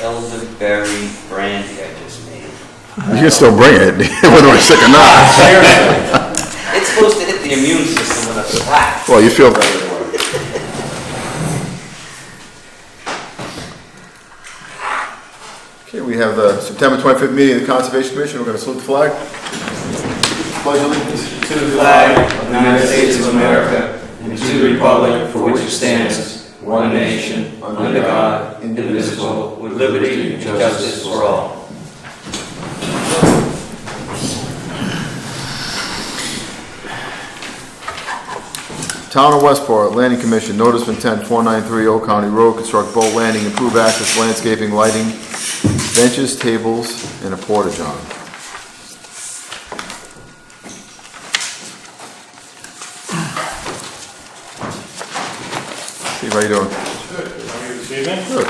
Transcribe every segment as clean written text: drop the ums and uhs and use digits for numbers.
elderberry brandy I just made. You can still bring it, whether we're sick or not. Seriously. It's supposed to hit the immune system with a slap. Well, you feel... Okay, we have the September 25th meeting of the Conservation Commission. We're going to salute the flag. Pledge allegiance To the flag of the United States of America and to the republic for which it stands, one nation, under God, indivisible, with liberty and justice for all. Town of Westport, Landing Commission, notice of intent, 493 Old County Road, construct boat landing, improve access, landscaping, lighting, benches, tables, and a porta-john. Steve, how you doing? Good. How are you this evening? Good.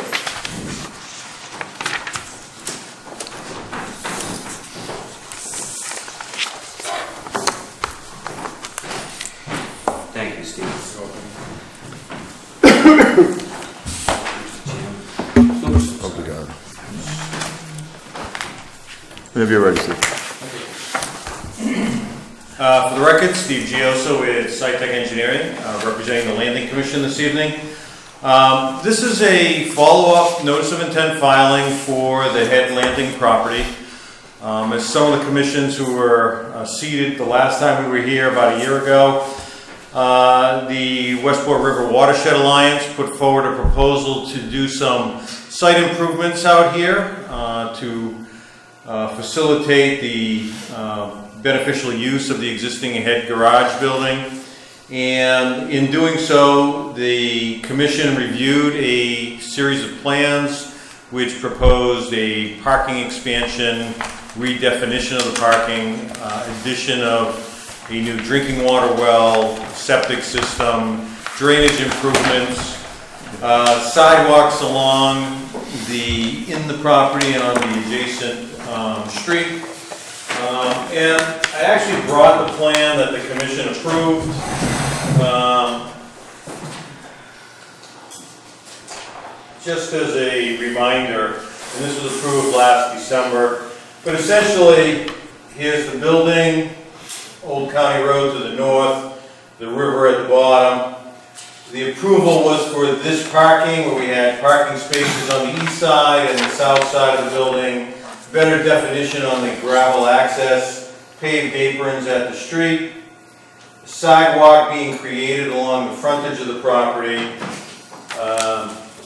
Thank you, Steve. Hope we got it. Whenever you're ready, Steve. For the record, Steve Gioso with SciTech Engineering, representing the Landing Commission this evening. This is a follow-up notice of intent filing for the Head Landing property. As some of the commissions who were seated the last time we were here about a year ago, the Westport River Watershed Alliance put forward a proposal to do some site improvements out here to facilitate the beneficial use of the existing head garage building. And in doing so, the commission reviewed a series of plans which proposed a parking expansion, redefinition of the parking, addition of a new drinking water well, septic system, drainage improvements, sidewalks along in the property and on the adjacent street. And I actually brought the plan that the commission approved. Just as a reminder, and this was approved last December, but essentially, here's the building, Old County Road to the north, the river at the bottom. The approval was for this parking, where we had parking spaces on the east side and the south side of the building, better definition on the gravel access, paved aprons at the street, sidewalk being created along the frontage of the property,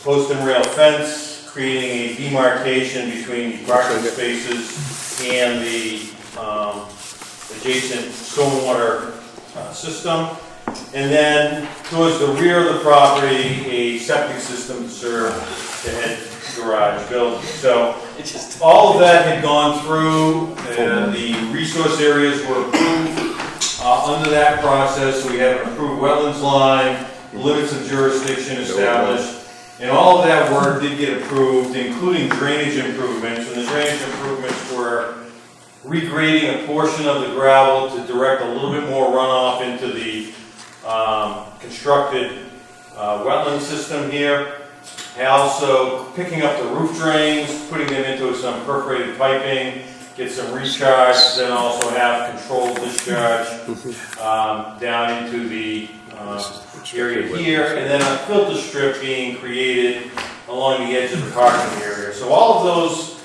post and rail fence, creating a demarcation between parking spaces and the adjacent stormwater system. And then towards the rear of the property, a septic system to serve the head garage building. So all of that had gone through, the resource areas were approved under that process. We have an approved wetlands line, limits of jurisdiction established, and all of that work did get approved, including drainage improvements. And the drainage improvements were regrading a portion of the gravel to direct a little bit more runoff into the constructed wetland system here. And also picking up the roof drains, putting them into some perforated piping, get some recharge, then also have controlled discharge down into the area here, and then a filter strip being created along the edge of the parking area. So all of those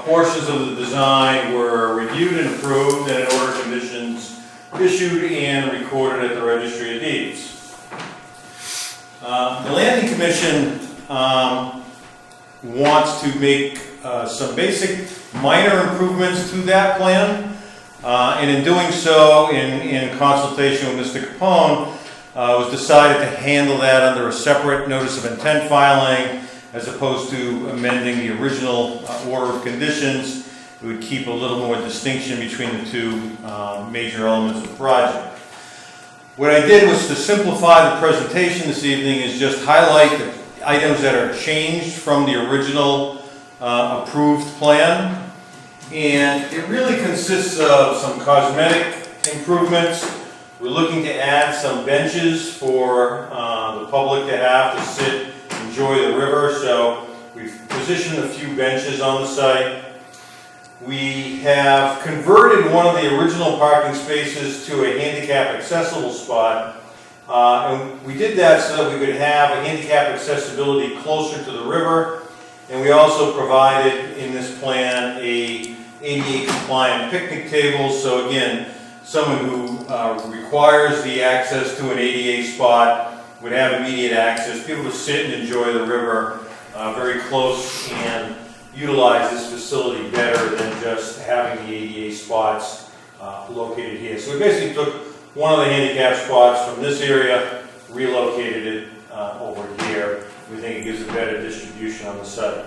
portions of the design were reviewed and approved, and an order of conditions issued and recorded at the Registry of Deeds. The Landing Commission wants to make some basic minor improvements to that plan, and in doing so, in consultation with Mr. Capone, it was decided to handle that under a separate notice of intent filing as opposed to amending the original order of conditions. It would keep a little more distinction between the two major elements of the project. What I did was to simplify the presentation this evening is just highlight the items that are changed from the original approved plan. And it really consists of some cosmetic improvements. We're looking to add some benches for the public to have to sit, enjoy the river. So we've position a few benches on the site. We have converted one of the original parking spaces to a handicap accessible spot. And we did that so that we could have a handicap accessibility closer to the river. And we also provided in this plan a ADA compliant picnic table. So again, someone who requires the access to an ADA spot would have immediate access, be able to sit and enjoy the river very close and utilize this facility better than just having the ADA spots located here. So we basically took one of the handicap spots from this area, relocated it over here. We think it gives a better distribution on the site.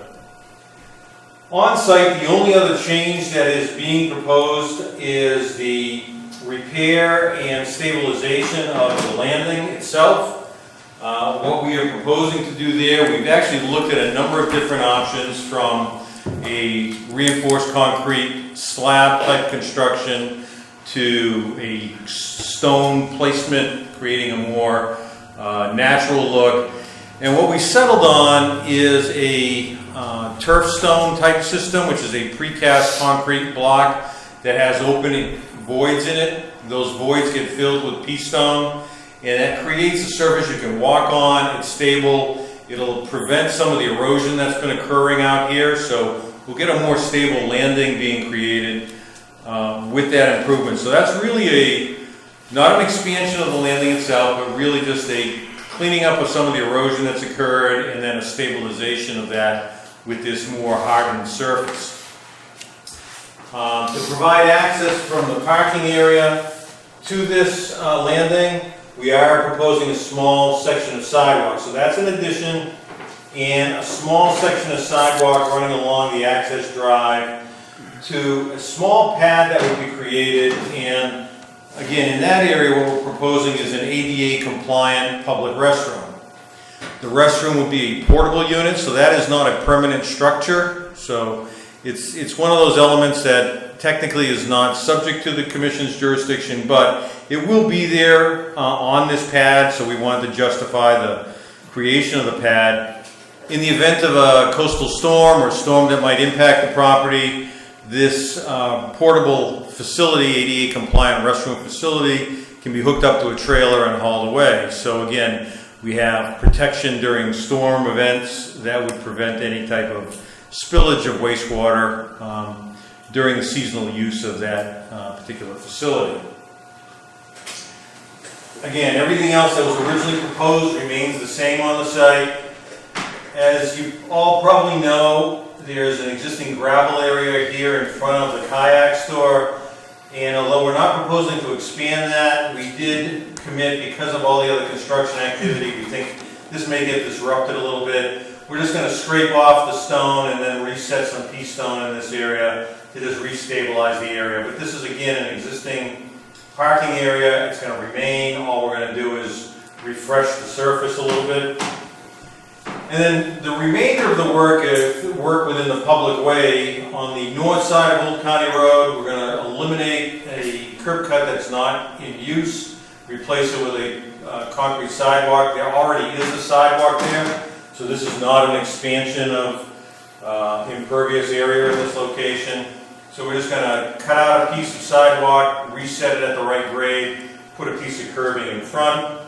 On site, the only other change that is being proposed is the repair and stabilization of the landing itself. What we are proposing to do there, we've actually looked at a number of different options, from a reinforced concrete slab type construction to a stone placement, creating a more natural look. And what we settled on is a turf stone type system, which is a precast concrete block that has opening voids in it. Those voids get filled with pea stone, and that creates a surface you can walk on. It's stable. It'll prevent some of the erosion that's been occurring out here, so we'll get a more stable landing being created with that improvement. So that's really not an expansion of the landing itself, but really just a cleaning up of some of the erosion that's occurred, and then a stabilization of that with this more hardened surface. To provide access from the parking area to this landing, we are proposing a small section of sidewalk. So that's an addition, and a small section of sidewalk running along the access drive to a small pad that would be created. And again, in that area, what we're proposing is an ADA compliant public restroom. The restroom would be a portable unit, so that is not a permanent structure. So it's one of those elements that technically is not subject to the commission's jurisdiction, but it will be there on this pad, so we wanted to justify the creation of the pad. In the event of a coastal storm or storm that might impact the property, this portable facility, ADA compliant restroom facility, can be hooked up to a trailer and hauled away. So again, we have protection during storm events that would prevent any type of spillage of wastewater during the seasonal use of that particular facility. Again, everything else that was originally proposed remains the same on the site. As you all probably know, there's an existing gravel area here in front of the kayak store, and although we're not proposing to expand that, we did commit, because of all the other construction activity, we think this may get disrupted a little bit. We're just going to scrape off the stone and then reset some pea stone in this area to just restabilize the area. But this is again an existing parking area. It's going to remain. All we're going to do is refresh the surface a little bit. And then the remainder of the work is work within the public way. On the north side of Old County Road, we're going to eliminate a curb cut that's not in use, replace it with a concrete sidewalk. There already is a sidewalk there, so this is not an expansion of impervious area in this location. So we're just going to cut out a piece of sidewalk, reset it at the right grade, put a piece of curbing in front.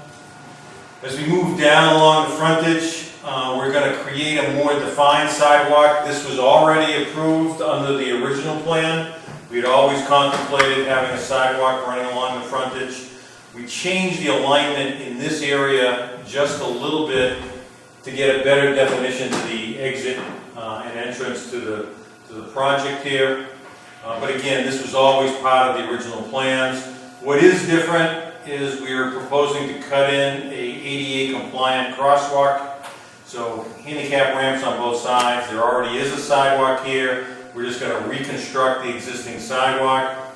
As we move down along the frontage, we're going to create a more defined sidewalk. This was already approved under the original plan. We had always contemplated having a sidewalk running along the frontage. We changed the alignment in this area just a little bit to get a better definition to the exit and entrance to the project here. But again, this was always part of the original plans. What is different is we are proposing to cut in a ADA compliant crosswalk. So handicap ramps on both sides. There already is a sidewalk here. We're just going to reconstruct the existing sidewalk.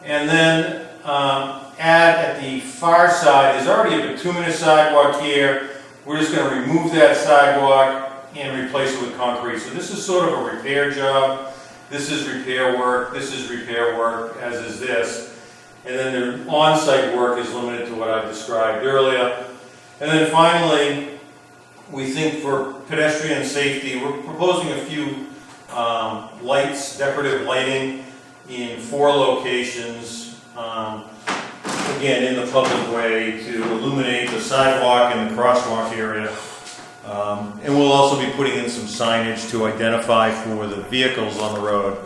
And then add at the far side, there's already a bituminous sidewalk here. We're just going to remove that sidewalk and replace it with concrete. So this is sort of a repair job. This is repair work. This is repair work, as is this. And then the on-site work is limited to what I described earlier. And then finally, we think for pedestrian safety, we're proposing a few lights, decorative lighting in 4 locations, again, in the public way to illuminate the sidewalk and the crosswalk area. And we'll also be putting in some signage to identify for the vehicles on the road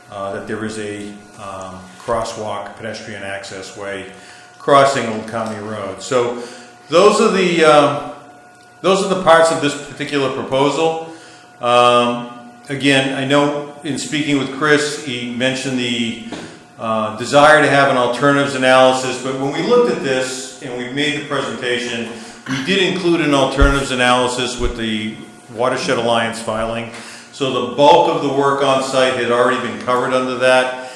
that there is a crosswalk, pedestrian access way crossing Old County Road. So those are the parts of this particular proposal. Again, I know in speaking with Chris, he mentioned the desire to have an alternatives analysis, but when we looked at this and we made the presentation, we did include an alternatives analysis with the Watershed Alliance filing. So the bulk of the work on site had already been covered under that.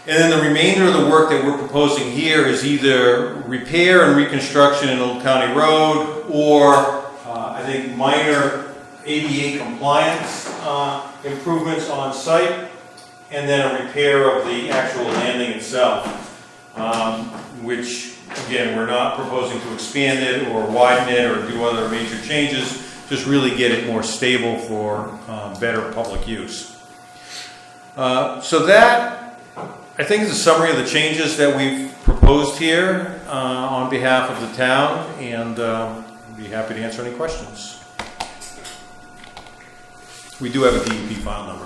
And then the remainder of the work that we're proposing here is either repair and reconstruction in Old County Road, or I think minor ADA compliance improvements on site, and then a repair of the actual landing itself, which again, we're not proposing to expand it or widen it or do other major changes, just really get it more stable for better public use. So that, I think, is a summary of the changes that we've proposed here on behalf of the town, and I'd be happy to answer any questions. We do have a DEP file number.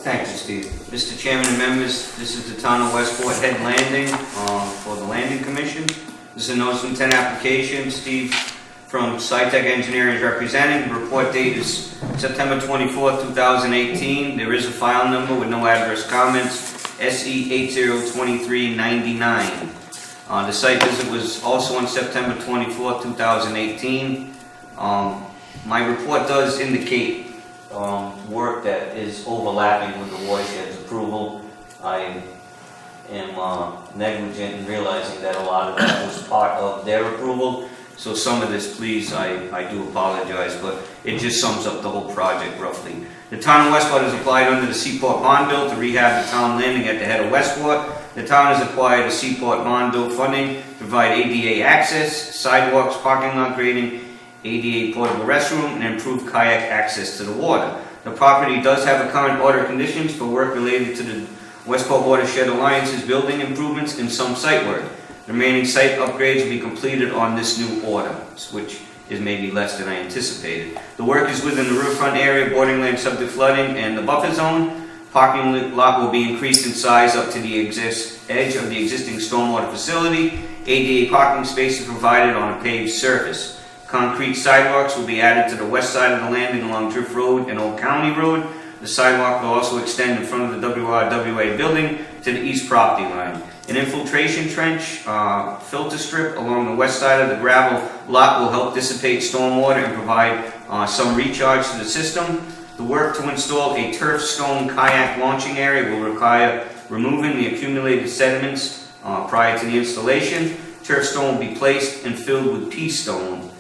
Thank you, Steve. Mr. Chairman and members, this is the Town of Westport Head Landing for the Landing Commission. This is a notice of intent application. Steve from SciTech Engineering is representing. The report date is September 24th, 2018. There is a file number with no adverse comments, SE802399. The site visit was also on September 24th, 2018. My report does indicate work that is overlapping with the watershed's approval. I am negligent in realizing that a lot of that was part of their approval. So some of this, please, I do apologize, but it just sums up the whole project roughly. The Town of Westport has applied under the Seaport Bond Bill to rehab the town landing at the head of Westport. The town has acquired the Seaport Bond Bill funding to provide ADA access, sidewalks, parking lot grading, ADA portable restroom, and improved kayak access to the water. The property does have a current order of conditions for work related to the Westport Watershed Alliance's building improvements and some site work. The remaining site upgrades will be completed on this new order, which is maybe less than I anticipated. The work is within the riverfront area, bordering land subject to flooding, and the buffer zone. Parking lot will be increased in size up to the edge of the existing stormwater facility. ADA parking spaces provided on a paved surface. Concrete sidewalks will be added to the west side of the landing along Drift Road and Old County Road. The sidewalk will also extend in front of the WRWA building to the east property line. An infiltration trench, filter strip along the west side of the gravel lot will help dissipate stormwater and provide some recharge to the system. The work to install a turf stone kayak launching area will require removing the accumulated sediments prior to the installation. Turf stone will be placed and filled with pea stone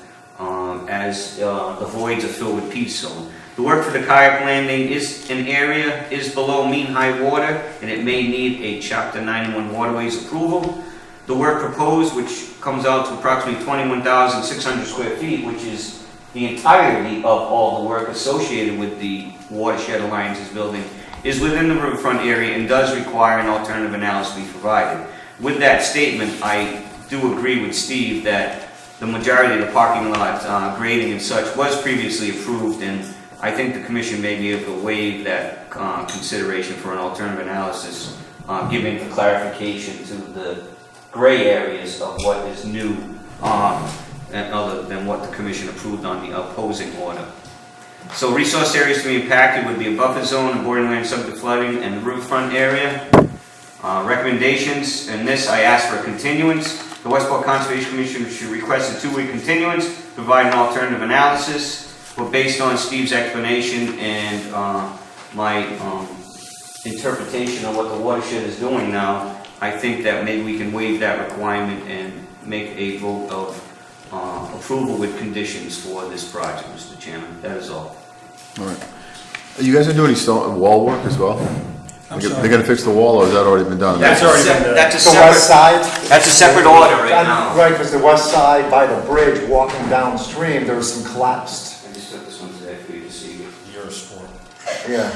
as the voids are filled with pea stone. The work for the kayak landing is below mean high water, and it may need a Chapter 91 Waterways approval. The work proposed, which comes out to approximately 21,600 square feet, which is the entirety of all the work associated with the Watershed Alliance's building, is within the riverfront area and does require an alternative analysis to be provided. With that statement, I do agree with Steve that the majority of the parking lot grading and such was previously approved, and I think the commission may be able to waive that consideration for an alternative analysis, giving a clarification to the gray areas of what is new and other than what the commission approved on the opposing order. So resource areas to be impacted would be a buffer zone, a bordering land subject to flooding, and the riverfront area. Recommendations, in this I ask for a continuance. The Westport Conservation Commission should request a 2-week continuance, provide an alternative analysis. But based on Steve's explanation and my interpretation of what the watershed is doing now, I think that maybe we can waive that requirement and make a vote of approval with conditions for this project, Mr. Chairman. That is all. All right. Are you guys gonna do any wall work as well? They're gonna fix the wall, or has that already been done? That's already been done. That's a The west separate, side? that's a separate order right now. Right, because the west side by the bridge, walking downstream, there was some collapsed. I just took this one today for you to see. You're a sport. Yeah.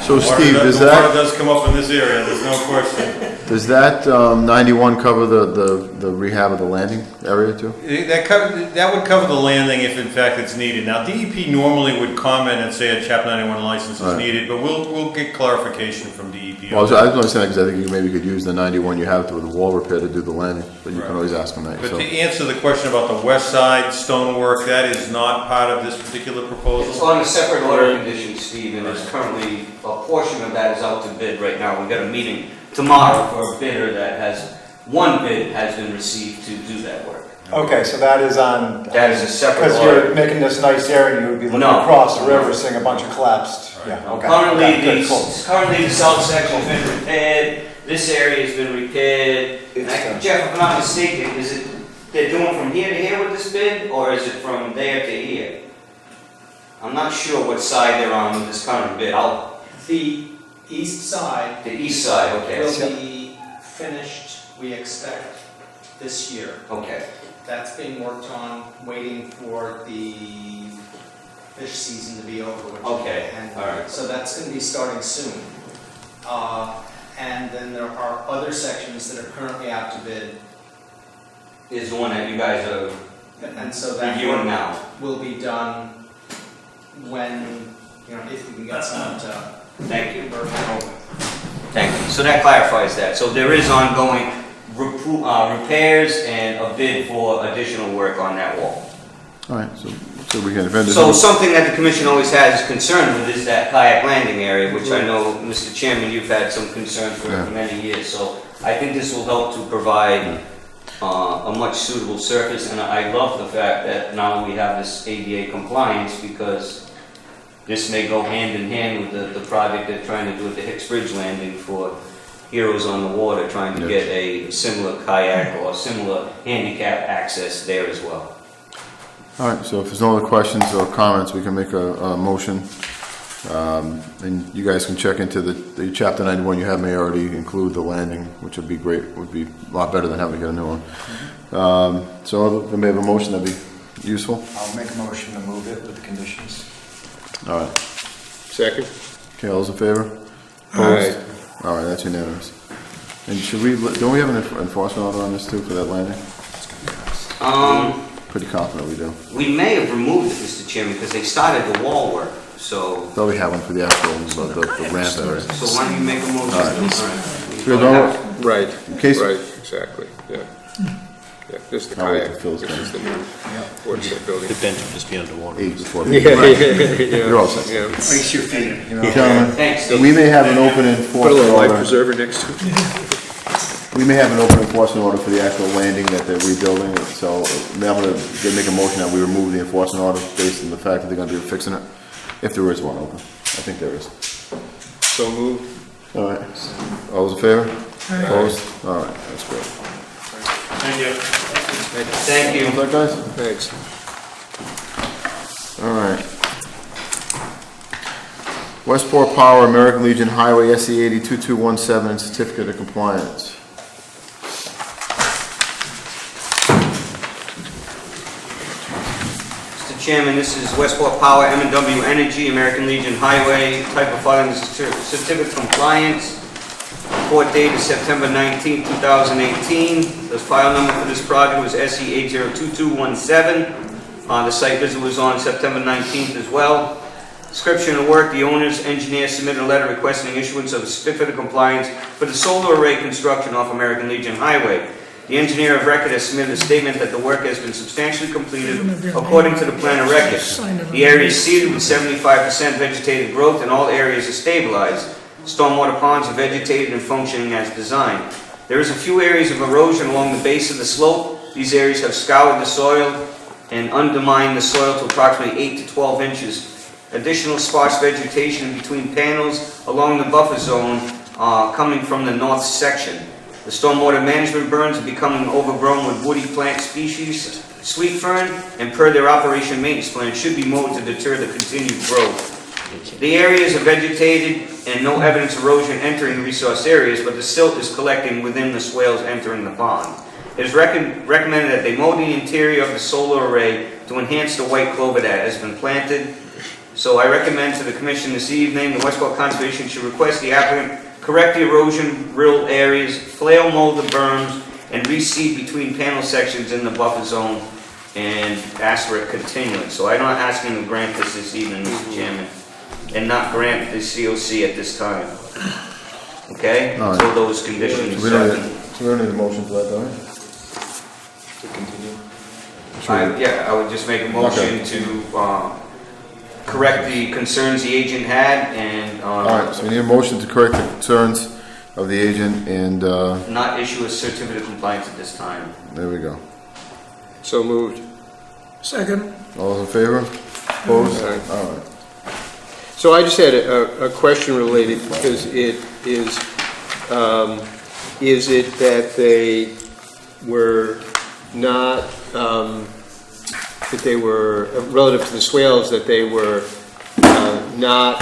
So Steve, does The water that, does come up in this area, there's no question. does that 91 cover the rehab of the landing area too? That would cover the landing if in fact it's needed. Now, DEP normally would comment and say a Chapter 91 license is Right. needed, but we'll get clarification from DEP. Well, I was only saying because I think you maybe could use the 91 you have to with the wall repair to do the landing, but you can Right. always ask them that. But So. to answer the question about the west side stonework, that is not part of this particular It's proposal. on a separate order condition, Steve, and it's currently, a portion of that is out to bid right now. We've got a meeting tomorrow for a bidder that has, one bid has been received to do that work. Okay, so that is on. That is a separate Because order. you're making this nice area, you would be looking No. across the river, seeing a bunch of collapsed. Yeah, okay. Currently, Okay, good, cool. currently the south section's been repaired, this area's been repaired. And Jeff, if I'm not mistaken, is it, they're doing from here to here with this bid, or is it from there to here? I'm not sure what side they're on with this current bid. The east side The east side, okay, will be finished, we expect, this year. okay. That's being worked on, waiting for the fish season to be over. which- Okay, and all right. So that's going to be starting soon. And then there are other sections that are currently out to bid, Is the one that you guys are and so that reviewing work now. will be done when, if we can get someone to Thank you. work it over. Thank you. So that clarifies that. So there is ongoing repairs and a bid for additional work on that wall. All right, so we can, if there's So any- something that the commission always has concern with is that kayak landing area, which I know, Mr. Chairman, you've had some concern for Yeah. many years. So I think this will help to provide a much suitable surface, and I love the fact that now we have this ADA compliance, because this may go hand in hand with the project they're trying to do at the Hicks Bridge Landing for Heroes on the Water, trying to Yeah. get a similar kayak or similar handicap access there as well. all right, so if there's no other questions or comments, we can make a motion. And you guys can check into the chapter 91 you have may already include the landing, which would be great, would be a lot better than having to get a new one. So if we have a motion, that'd be useful. I'll make a motion to move it with the conditions. All right, Second? okay, all those in favor? Aye. Opposed? All right, that's unanimous. And should we, don't we have an enforcement order on this too for that landing? Pretty confident we do. We may have removed it, Mr. Chairman, because they started the wall work, so, Thought we had one for the actual, the ramp area. so why don't you make a motion? All right. All Good, right. Right, In case- right, exactly, yeah. Yeah, this is the I'll wait kayak, till Phil's this done. is the new boarding building. The bench will just be underwater. 8 before. Yeah. You're all set. Yeah. Place your feet, you know. Gentlemen, Thanks, Steve. we may have an open Put a enforcement little life order. preserver next to it. We may have an open enforcement order for the actual landing that they're rebuilding, so I'm gonna make a motion that we remove the enforcement order based on the fact that they're gonna be fixing it, if there is one open. I think there is. So moved. All right. All those in favor? Opposed? All right, that's great. Thank you. Thank you. What's that, guys? Thanks. All right. Westport Power, American Legion Highway, SE 802217, certificate of compliance. Mr. Chairman, this is Westport Power, M&W Energy, American Legion Highway, type of filing is certificate of compliance. Report date is September 19, 2018. The file number for this project was SE 802217. The site visit was on September 19th as well. Description of work, the owner's engineer submitted a letter requesting issuance of a certificate of compliance for the solar array construction off American Legion Highway. The engineer of record has submitted a statement that the work has been substantially completed according to the plan of record. The area is seeded with 75% vegetative growth and all areas are stabilized. Stormwater ponds are vegetated and functioning as designed. There is a few areas of erosion along the base of the slope. These areas have scoured the soil and undermined the soil to approximately 8 to 12 inches. Additional sparse vegetation between panels along the buffer zone coming from the north section. The stormwater management berms are becoming overgrown with woody plant species, sweet fern, and per their operation maintenance plan should be mowed to deter the continued growth. The areas are vegetated and no evidence of erosion entering the resource areas, but the silt is collecting within the swales entering the pond. It is recommended that they mow the interior of the solar array to enhance the white clover that has been planted. So I recommend to the commission this evening, the Westport Conservation should request the applicant correct the erosion rill areas, flail mow the berms, and reseed between panel sections in the buffer zone, and ask for a continuance. So I'm not asking to grant this evening, Mr. Chairman, and not grant the COC at this time. Okay? All right. So those conditions. So we don't need a motion for that, do we? To continue. I would just make a motion to correct the concerns the agent had and All right, so we need a motion to correct the concerns of the agent, and, not issue a certificate of compliance at this time. there we go. So moved. Second. All those in favor? Opposed? Aye. All right. So I just had a question related, because it is it that they were not, that they were, relative to the swales, that they were not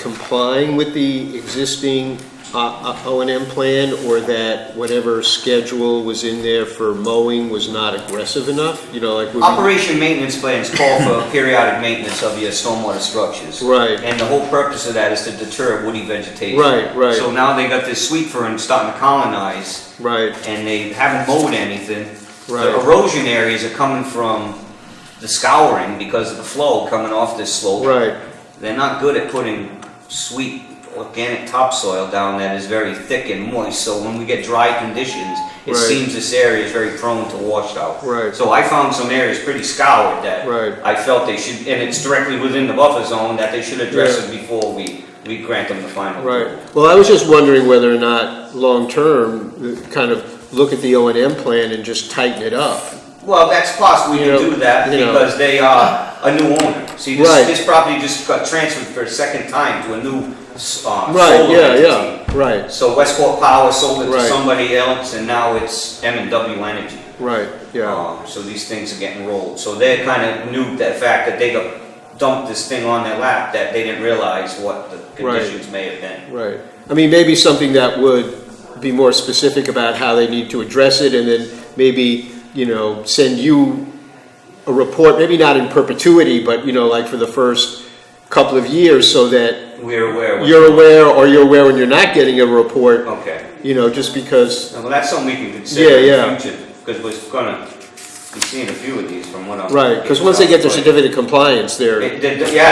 complying with the existing O&M plan, or that whatever schedule was in there for mowing was not aggressive enough? You know, like... Operation maintenance plans call for periodic maintenance of your stormwater structures. Right. And the whole purpose of that is to deter woody vegetation. Right, right. So now they got this sweet fern starting to colonize, Right, and they haven't mowed anything. Right. The erosion areas are coming from the scouring because of the flow coming off this slope. right, They're not good at putting sweet organic topsoil down that is very thick and moist, so when we get dry conditions, it Right. seems this area is very prone to washout. Right. So I found some areas pretty scoured that Right. I felt they should, and it's directly within the buffer zone, that they should address Yeah. it before we grant them the final. right. Well, I was just wondering whether or not, long-term, kind of look at the O&M plan and just tighten it up. Well, that's possible, we You can know, do that, you know. because they are a new owner. See, Right. this property just got transferred for a second time to a new Right, solar yeah, entity. yeah, right, So Westport Power sold it to Right. somebody else, and now it's M&W Energy. right, yeah, So these things are getting rolled. So they kind of knew that fact that they got dumped this thing on their lap, that they didn't realize what the Right. conditions may have been. right. I mean, maybe something that would be more specific about how they need to address it, and then maybe, you know, send you a report, maybe not in perpetuity, but, you know, like for the first couple of years, so that We're aware. you're aware, or you're aware when you're not getting a report, Okay. you know, just because, Well, that's something we can consider Yeah, in yeah. the future, because we're gonna be seeing a few of these from what I'm. right, because once they get their certificate of compliance, they're Yeah,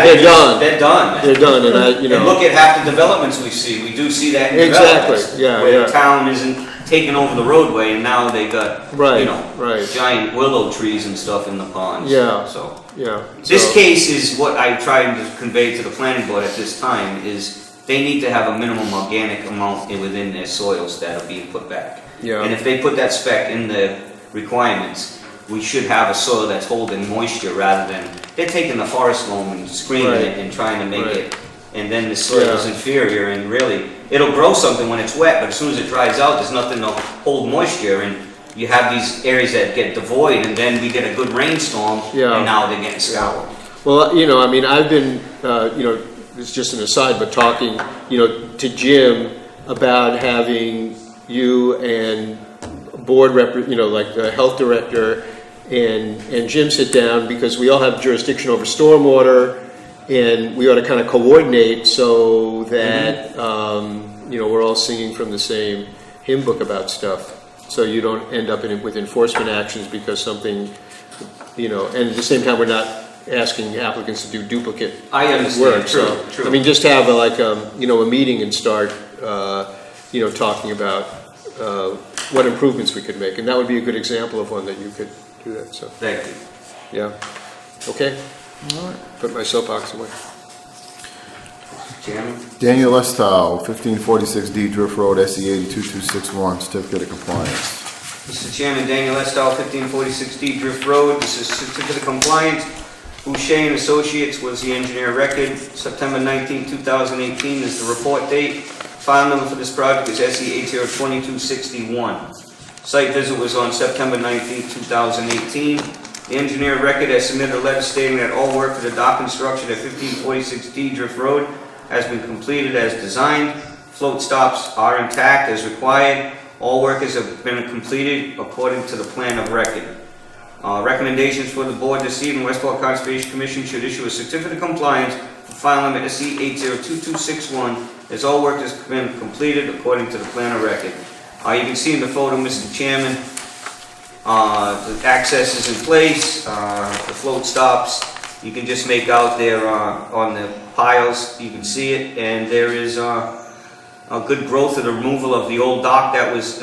They're done. They're done. they're done, and I, you And look know, at half the developments we see, we do see that in Exactly, developments. yeah, Where yeah. the town isn't taking over the roadway, and now they got, Right, you know, right. giant willow trees and stuff in the ponds. Yeah. So, yeah. this so- case is what I tried to convey to the planning board at this time, is they need to have a minimum organic amount within their soils that are being put back. Yeah. And if they put that spec in the requirements, we should have a soil that's holding moisture rather than, they're taking the forest loam and screening Right. it and trying to make Right. it, and then the soil is Yeah. inferior, and really, it'll grow something when it's wet, but as soon as it dries out, there's nothing to hold moisture, and you have these areas that get devoid, and then we get a good rainstorm, Yeah. and now they're getting scoured. Well, you know, I mean, I've been, you know, it's just an aside, but talking, you know, to Jim about having you and board rep, you know, like the health director and Jim sit down, because we all have jurisdiction over stormwater, and we ought to kind of coordinate so that, you know, we're all singing from the same hymn book about stuff. So you don't end up with enforcement actions because something, you know, and at the same time, we're not asking applicants to do duplicate I understand, work. true, So, true. I mean, just have you know, a meeting and start, you know, talking about what improvements we could make. And that would be a good example of one that you could do that, so, Thank you. yeah. Okay? Put my soapbox away. Chairman? Daniel Estow, 1546D Drift Road, SE 82261, certificate of compliance. Mr. Chairman, Daniel Estow, 1546D Drift Road. This is certificate of compliance. Boucher and Associates was the engineer of record. September 19, 2018 is the report date. File number for this project is SE 802261. Site visit was on September 19, 2018. The engineer of record has submitted a letter stating that all work for the dock construction at 1546 D Drift Road has been completed as designed. Float stops are intact as required. All work has been completed according to the plan of record. Recommendations for the board this evening: Westport Conservation Commission should issue a certificate of compliance for file number SC 802261 as all work has been completed according to the plan of record. You can see in the photo, Mr. Chairman, the access is in place, the float stops, you can just make out there on the piles, you can see it, and there is a good growth of the removal of the old dock that was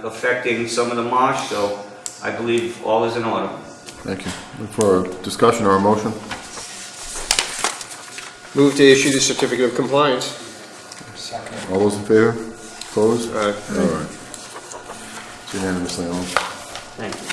affecting some of the marsh, so I believe all is in order. Thank you. Look for a discussion or a motion. Move to issue the certificate of compliance. Second. All those in favor? Opposed? Aye. All right. It's unanimously owned. Thank you.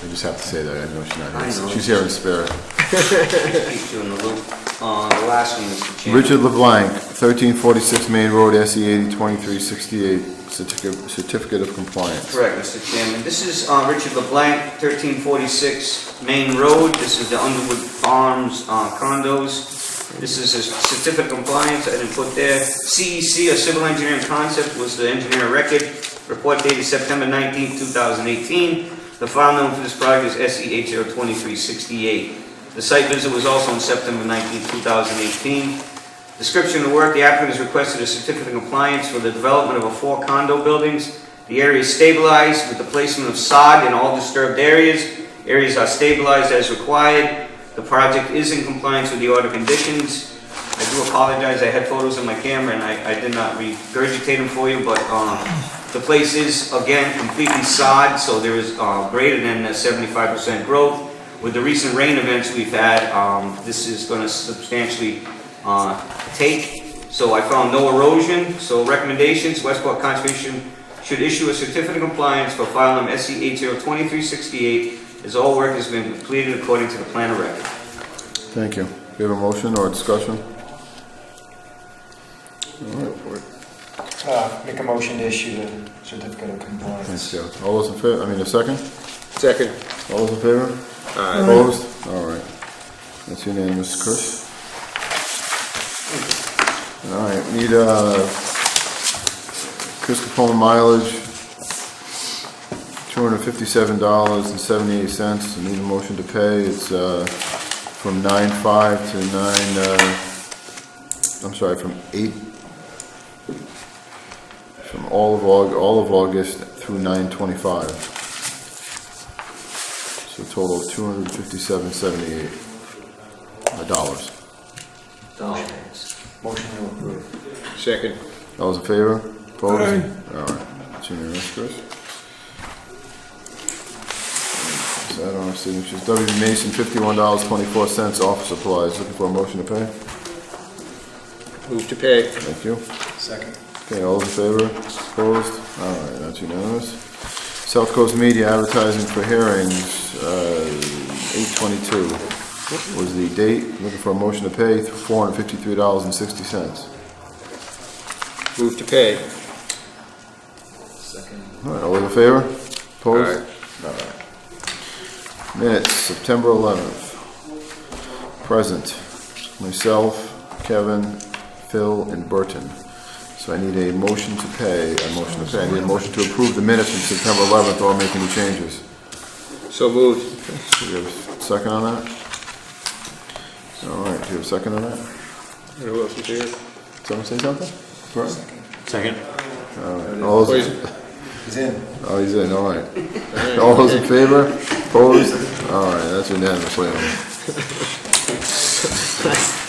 I just have to say that, I know she's not I here. know. She's here in spirit. Keep you in the loop. The last one, Mr. Chairman. Richard LeBlanc, 1346 Main Road, SE 802368, certificate of compliance. Correct, Mr. Chairman. This is Richard LeBlanc, 1346 Main Road. This is the Underwood Farms condos. This is a certificate of compliance I didn't put there. CEC, a civil engineering concept, was the engineer of record. Report dated September 19, 2018. The file number for this project is SE 802368. The site visit was also on September 19, 2018. Description of the work: the applicant has requested a certificate of compliance for the development of 4 condo buildings. The area is stabilized with the placement of sod in all disturbed areas. Areas are stabilized as required. The project is in compliance with the order conditions. I do apologize, I had photos on my camera and I did not regurgitate them for you, but the place is, again, completely sod, so there is greater than 75% growth. With the recent rain events we've had, this is going to substantially take. So I found no erosion. So recommendations: Westport Conservation should issue a certificate of compliance for file number SC 802368 as all work has been completed according to the plan of record. Thank you. Do you have a motion or a discussion? Make a motion to issue the certificate of Thanks, compliance. Joe. All those in favor, a second? Second. All those in favor? Aye. Opposed? All right. That's unanimous, Chris. All right, we need Chris Capone mileage, $257.78. I need a motion to pay. It's from 9/5 to from 8, from all of August through 9/25. So a total of $257.78 dollars. Motion to approve. Second. All those in favor? Opposed? All right. That's unanimous, Chris. Is that on our signatures? W. Mason, $51.24, office supplies. Looking for a motion to pay? Move to pay. Thank you. Second. Okay, all those in favor? Opposed? All right, that's unanimous. South Coast Media advertising for hearings, 8/22 was the date. Looking for a motion to pay, $453.60. Move to pay. Second. All right, all those in favor? Opposed? Aye. All right. Minutes, September 11th. Present, myself, Kevin, Phil, and Burton. So I need a motion to pay, I need a motion to approve the minutes from September 11th, or make any changes. So moved. Do you have a second on that? All right, do you have a second on that? Who else is here? Someone say something? Right. Second. All right, all those, He's in. oh, he's in, all right. All those in favor? Opposed? All right, that's unanimously on.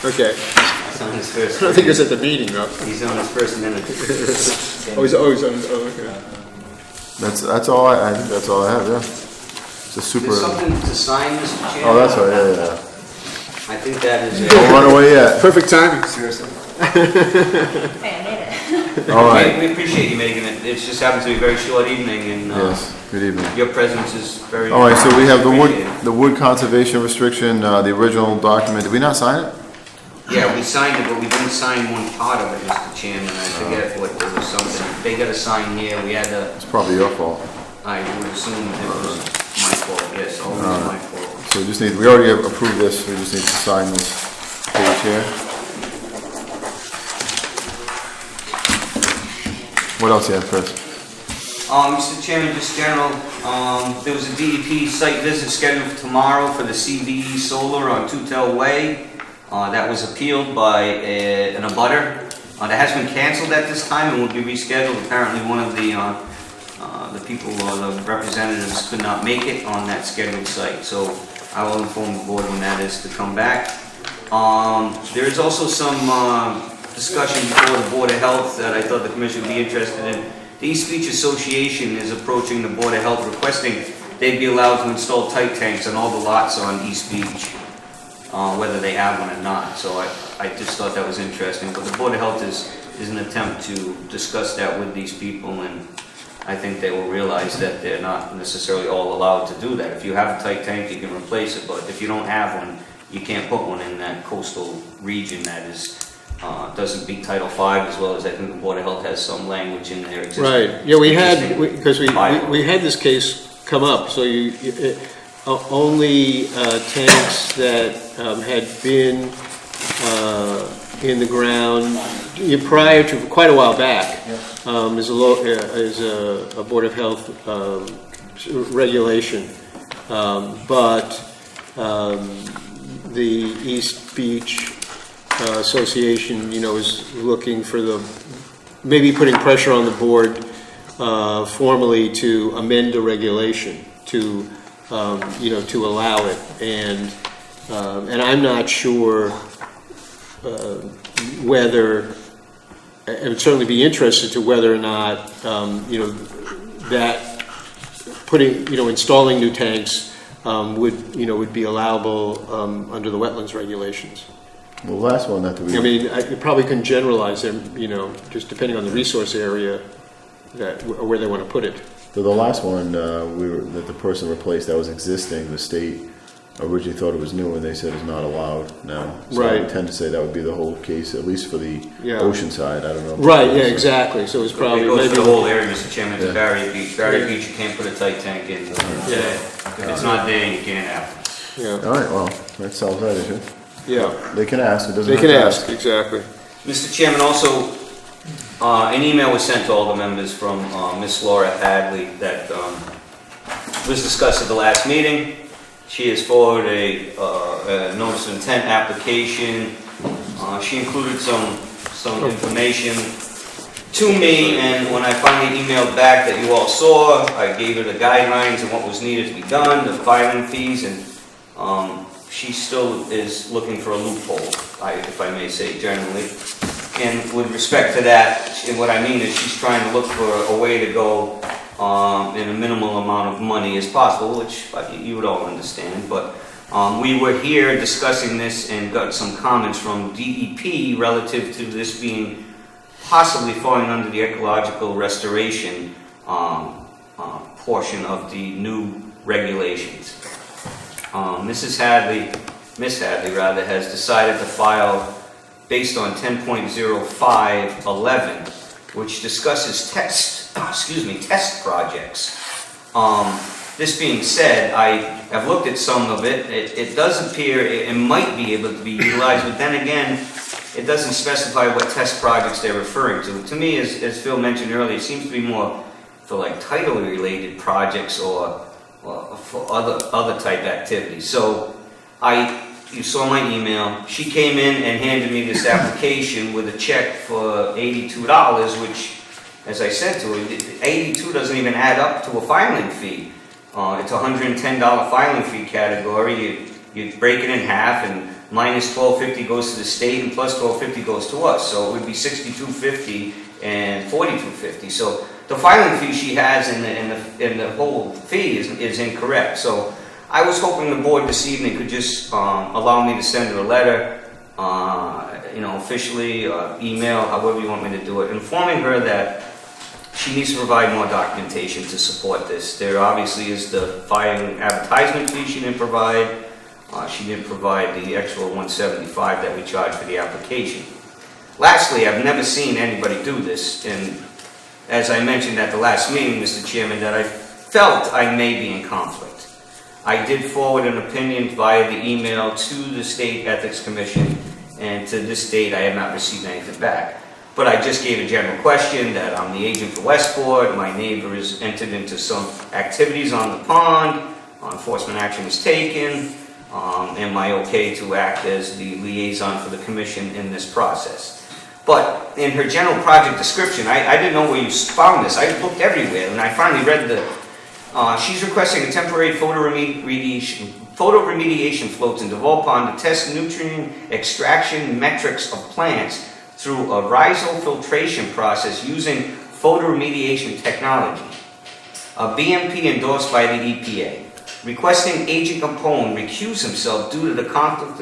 Okay. He's on his first. I don't think it was at the meeting, though. He's on his first minute. He's on, okay. That's all I think that's all I have, yeah. It's a super, There's oh, something to sign, Mr. Chairman. that's right, yeah. I think that is it. Don't run away yet. Perfect timing. Seriously? Hey, I made it. All right, We appreciate you making it. It just happens to be a very short evening, and yes, good evening. your presence is very. All right, so we have appreciated. the wood conservation restriction, the original document. Did we not sign it? Yeah, we signed it, but we didn't sign one part of it, Mr. Chairman. I forget what, there was something. They got to sign here. We had to, It's probably your fault. I would assume it was my fault, yes. was my fault. So we already have approved this, we just need to sign this page here. What else you have, Chris? Mr. Chairman, just general, there was a DEP site visit scheduled for tomorrow for the CVE Solar on Tutel Way. That was appealed by an abutter. That has been canceled at this time and will be rescheduled. Apparently one of the people or the representatives could not make it on that scheduled site. So I will inform the board when that is to come back. There is also some discussion before the Board of Health that I thought the Commission would be interested in. The East Beach Association is approaching the Board of Health requesting they'd be allowed to install tight tanks on all the lots on East Beach, whether they have one or not. So I just thought that was interesting. But the Board of Health is an attempt to discuss that with these people, and I think they will realize that they're not necessarily all allowed to do that. If you have a tight tank, you can replace it, but if you don't have one, you can't put one in that coastal region that is doesn't beat Title V, as well as I think the Board of Health has some language in there. Right, yeah, we had this case come up, so only tanks that had been in the ground prior to, quite a while back, is a Board of Health regulation, but the East Beach Association, is looking for maybe putting pressure on the board formally to amend the regulation to allow it, and I'm not sure whether I would certainly be interested to whether or not that installing new tanks would be allowable under the wetlands regulations. Well, the last one that we... you probably couldn't generalize them, just depending on the resource area or where they want to put it. So the last one that the person replaced that was existing, the state originally thought it was new and they said it's not allowed now. So I would tend to say that would be the whole case, at least for the ocean side. I don't know. Right, yeah, exactly. So it's probably... It goes for the whole area, Mr. Chairman, to Barrier Beach. Barrier Beach, you can't put a tight tank in. If it's not there, you can't have it. Yeah. All right, well, that solves that issue. Yeah. They can ask. It doesn't They have can to ask, exactly. Mr. Chairman, also, an email was sent to all the members from Miss Laura Hadley that was discussed at the last meeting. She has forwarded a notice of intent application. She included some information to me, and when I finally emailed back that you all saw, I gave her the guidelines and what was needed to be done, the filing fees, and she still is looking for a loophole, if I may say generally. And with respect to that, and what I mean is she's trying to look for a way to go in a minimal amount of money as possible, which you would all understand. But we were here discussing this and got some comments from DEP relative to this being possibly falling under the ecological restoration portion of the new regulations. Miss Hadley has decided to file based on 10.0511, which discusses test projects. This being said, I have looked at some of it. It does appear it might be able to be utilized, but then again, it doesn't specify what test projects they're referring to. To me, as Phil mentioned earlier, it seems to be more for like title-related projects or for other type activities. So you saw my email. She came in and handed me this application with a check for $82, which, as I said to her, 82 doesn't even add up to a filing fee. It's a $110 filing fee category. You break it in half, and minus $12.50 goes to the state, and plus $12.50 goes to us. So it would be $62.50 and $42.50. So the filing fee she has in the whole fee is incorrect. So I was hoping the board this evening could just allow me to send her a letter, officially, email, however you want me to do it, informing her that she needs to provide more documentation to support this. There obviously is the filing advertisement fee she didn't provide. She didn't provide the extra $175 that we charge for the application. Lastly, I've never seen anybody do this, and as I mentioned at the last meeting, Mr. Chairman, that I felt I may be in conflict. I did forward an opinion via the email to the State Ethics Commission, and to this date, I have not received anything back. But I just gave a general question that I'm the agent for Westport, my neighbor has entered into some activities on the pond, enforcement action is taken, am I okay to act as the liaison for the commission in this process? But in her general project description, I didn't know where you found this, I looked everywhere, and I finally read she's requesting a temporary photo remediation floats in Duval Pond to test nutrient extraction metrics of plants through a rhizofiltration process using photoremediation technology. A BMP endorsed by the EPA. Requesting Agent Capone recuse himself due to the conflict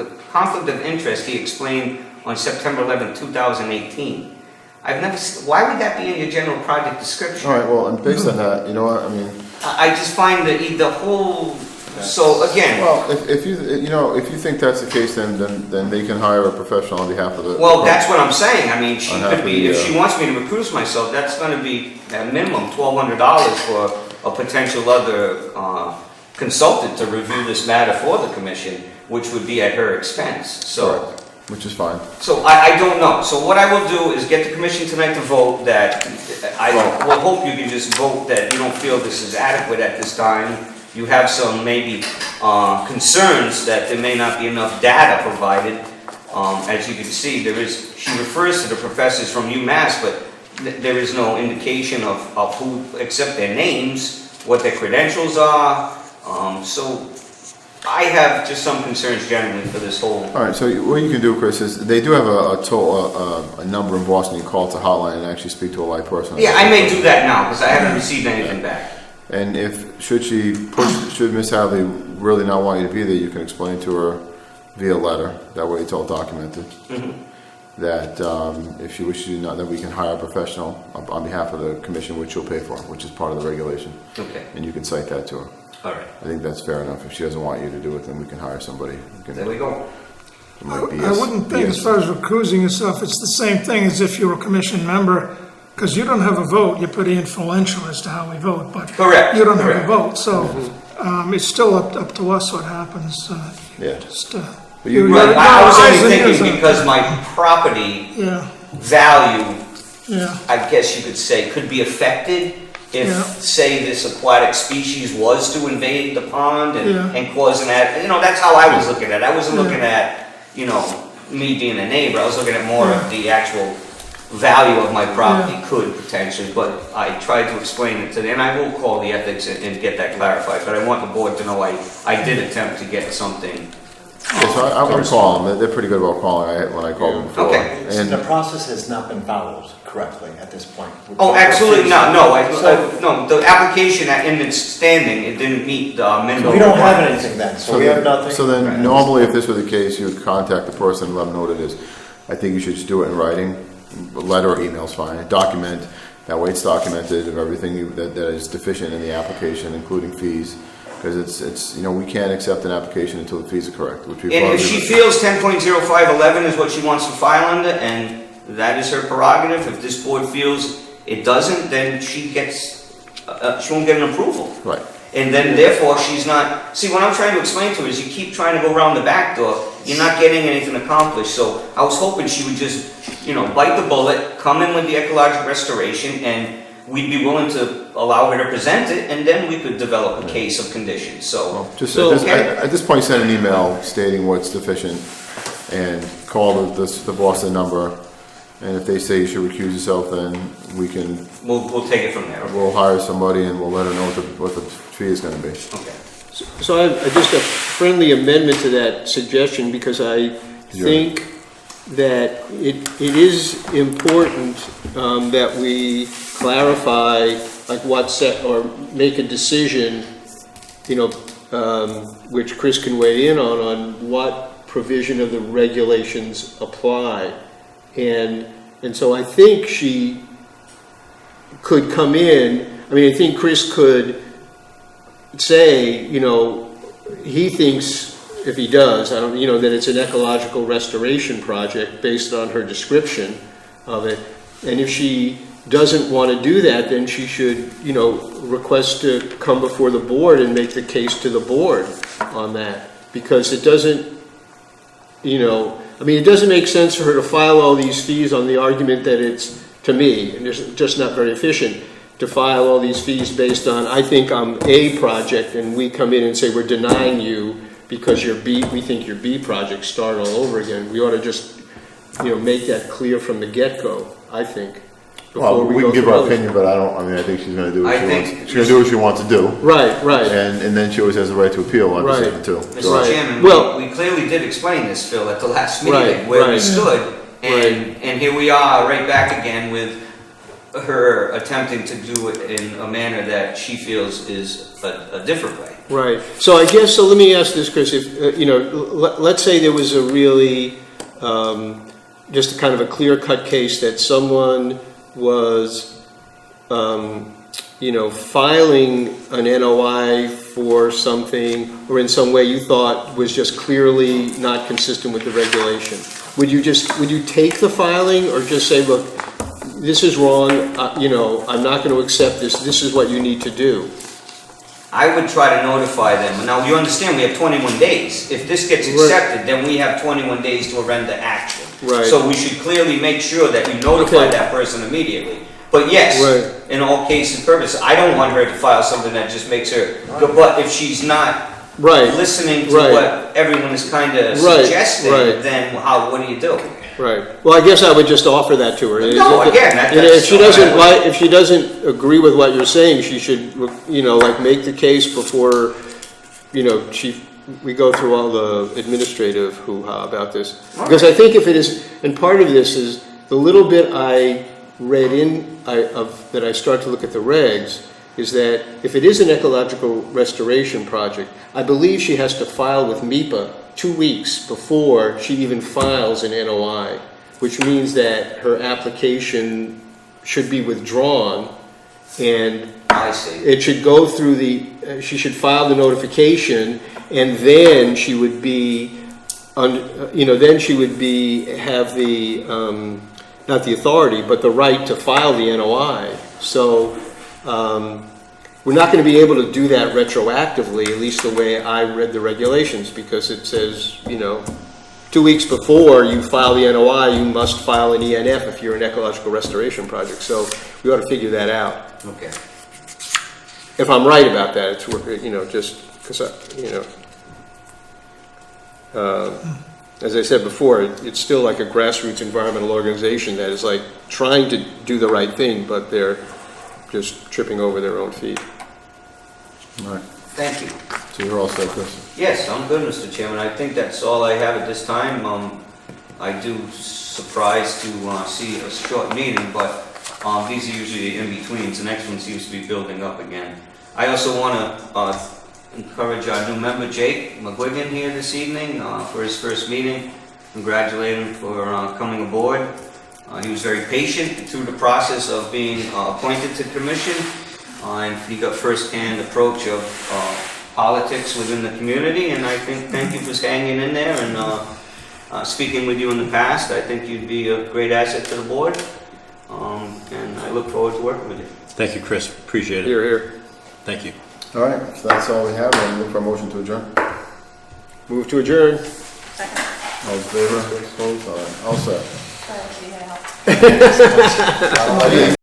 of interest he explained on September 11, 2018. Why would that be in your general project description? All right, well, and based on that, you know what, I mean, I just find the whole, so again, well, if you think that's the case, then they can hire a professional on behalf of the. well, that's what I'm saying. I mean, she On could half be, the, if she wants me to recuse myself, that's gonna be at minimum $1,200 for a potential other consultant to review this matter for the commission, which would be at her expense, so. Correct, which is fine. So I don't know. So what I will do is get the commission tonight to vote that, I will hope you can just vote that you don't feel this is adequate at this time. You have some maybe concerns that there may not be enough data provided. As you can see, she refers to the professors from UMass, but there is no indication of who, except their names, what their credentials are. So I have just some concerns generally for this whole. All right, so what you can do, Chris, is they do have a number in Boston. You call it the hotline and actually speak to a live person. Yeah, I may do that now because I haven't received anything back. And should Miss Hadley really not want you to be there, you can explain to her via letter. That way, it's all documented. Mm-hmm. That if she wishes to, not that we can hire a professional on behalf of the commission, which she'll pay for, which is part of the regulation. Okay, And you can cite that to her. all right. I think that's fair enough. If she doesn't want you to do it, then we can hire somebody. There we go. It might be I wouldn't think, as far as recusing yourself, it's the same thing as if you're a commission member, because you don't have a vote, you're pretty influential as to how we vote, but Correct, you don't have a correct. vote, so it's still up to us what happens. Yeah. Just, But you- Right, I was eyes only and ears thinking on- because my property Yeah, value, yeah, I guess you could say, could be affected if, Yeah. say, this aquatic species was to invade the pond Yeah. and cause that's how I was looking at it. I wasn't Yeah. looking at, me being a neighbor, I was looking at more of the actual value of my property could potentially, but I tried to explain it to them, and I will call the ethics and get that clarified, but I want the board to know I did attempt to get something. Yeah, so I would call them. They're pretty good about calling when I called them before. Okay. And The process has not been followed correctly at this point. Oh, absolutely not, no, no, the application in its standing, it didn't meet the minimum. We don't have anything then, so we have nothing. So then, normally, if this were the case, you would contact the person and let them know what it is. I think you should just do it in writing. A letter or email's fine. Document. That way, it's documented of everything that is deficient in the application, including fees. Because it's we can't accept an application until the fees are correct. Which we And if probably she would. feels 10.0511 is what she wants to file under, and that is her prerogative, if this board feels it doesn't, then she won't get an approval. Right. And then therefore, she's not, see, what I'm trying to explain to her is you keep trying to go around the back door, you're not getting anything accomplished. So I was hoping she would just, bite the bullet, come in with the ecological restoration, and we'd be willing to allow her to present it, and then we could develop a case of conditions, so. Just So- at this point, send an email stating what's deficient, and call the Boston number. And if they say you should recuse yourself, then We'll take it from there, okay? we'll hire somebody and we'll let her know what the fee is going to be. Okay. So I have just a friendly amendment to that suggestion, because I think that it is important that we clarify, like or make a decision, which Chris can weigh in on what provision of the regulations apply. And so I think she could come in, I think Chris could say, he thinks, if he does, that it's an ecological restoration project based on her description of it. And if she doesn't want to do that, then she should, you know, request to come before the board and make the case to the board on that. Because it doesn't, you know, I mean, it doesn't make sense for her to file all these fees on the argument that it's, to me, and it's just not very efficient, to file all these fees based on, I think I'm A project, and we come in and say, we're denying you because your B, we think your B project start all over again. We ought to just, you know, make that clear from the get-go, I think. Well, before we go can give through our others. opinion, but I think she's gonna do what I she think- wants. She's gonna do what she wants to do, Right, right. and then she always has the right to appeal on Right. decision too. Mr. Right. Chairman, Well- we clearly did explain this, Phil, at the last Right, meeting, where we right. stood, and here we are, right back again with her attempting to do it in a manner that she feels is a different way. Right. So I guess, so let me ask this, Chris, if, you know, let's say there was a really, just a kind of a clear-cut case that someone was, you know, filing an NOI for something, or in some way you thought was just clearly not consistent with the regulation. Would you take the filing, or just say, look, this is wrong, you know, I'm not going to accept this is what you need to do? I would try to notify them. Now, you understand, we have 21 days. If this gets Right. accepted, then we have 21 days to render action. Right. So we should clearly make sure that we notify Okay. that person immediately. But yes, Right. in all cases and purposes, I don't want her to file something that just makes her, but if she's not Right. listening to Right. what everyone is kind of Right, suggesting, right. then what do you do? Right. Well, I guess I would just offer that to her. No, again, And if she doesn't that's- like, if she doesn't agree with what you're saying, she should, you know, like, make the case before, you know, we go through all the administrative hoo-ha about this. Because I think if it is, and part of this is, the little bit I read that I start to look at the regs, is that if it is an ecological restoration project, I believe she has to file with MIPA 2 weeks before she even files an NOI, which means that her application should be withdrawn, and I see. it should go through she should file the notification, and then she would be, you know, then she would have the, not the authority, but the right to file the NOI. So, we're not going to be able to do that retroactively, at least the way I read the regulations, because it says, you know, 2 weeks before you file the NOI, you must file an ENF if you're an ecological restoration project. So we ought to figure that out. Okay. If I'm right about that, it's, you know, just because, you know, as I said before, it's still like a grassroots environmental organization that is like trying to do the right thing, but they're just tripping over their own feet. All right, Thank you. so you're all set, Chris? Yes, I'm good, Mr. Chairman. I think that's all I have at this time. I do surprised to see a short meeting, but these are usually the in-betweens. The next one seems to be building up again. I also want to encourage our new member, Jake McGuigan, here this evening for his first meeting. Congratulate him for coming aboard. He was very patient through the process of being appointed to the commission, and he got first-hand approach of politics within the community, and I think thank you for hanging in there and speaking with you in the past. I think you'd be a great asset to the board, and I look forward to working with you. Thank you, Chris. Appreciate it. Here, here. Thank you. All right, so that's all we have, and look for a motion to adjourn. Move to adjourn. All in favor? Opposed? All right, all set. Sorry, you had help. I didn't